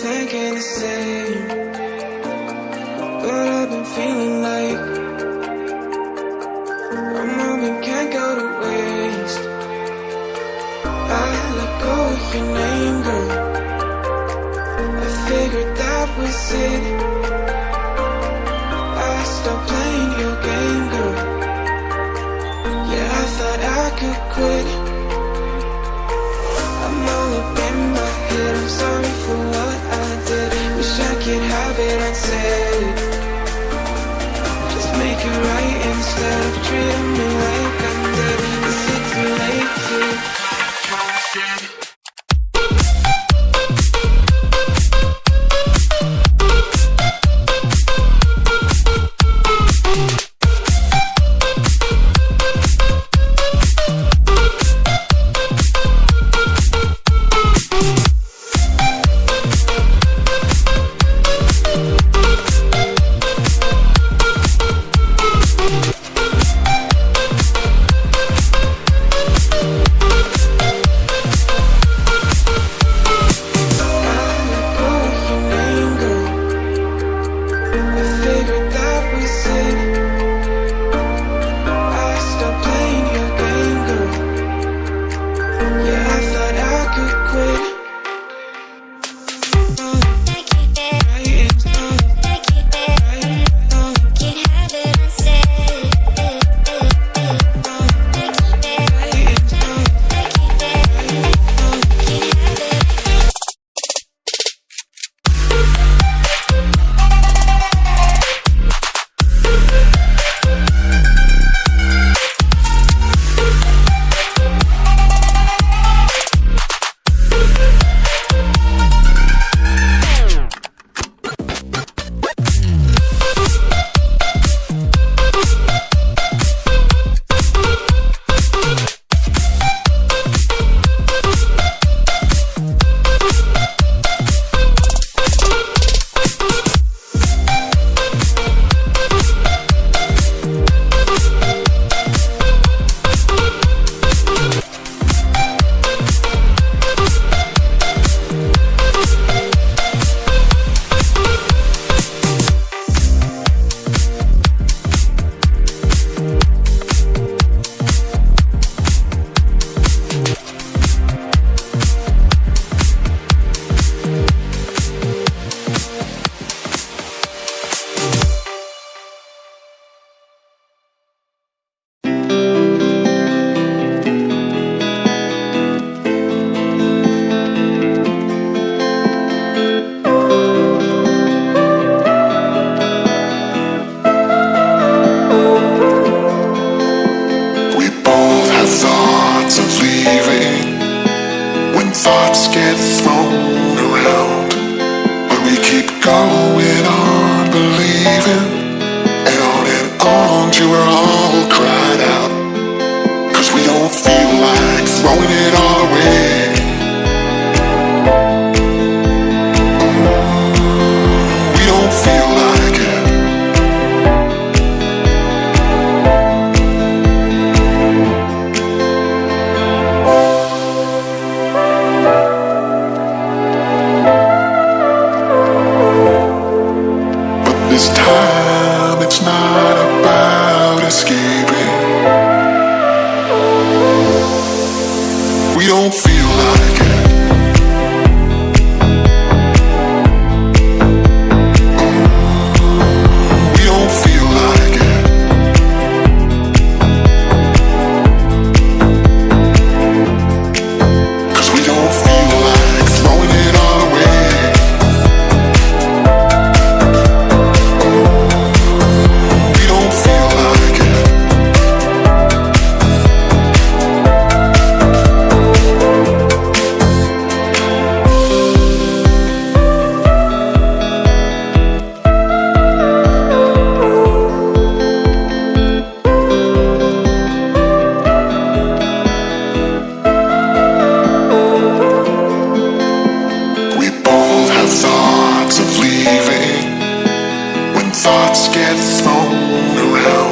thinking the same, but I've been feeling like a moment can't go to waste. I let go of your name, girl. I figured that was it. I stopped playing your game, girl. Yeah, I thought I could quit. I'm all up in my head, I'm sorry for what I did. Wish I could have it unsaid. Just make it right instead of treating me like I'm dead. Is it too late to come instead? thoughts get thrown around.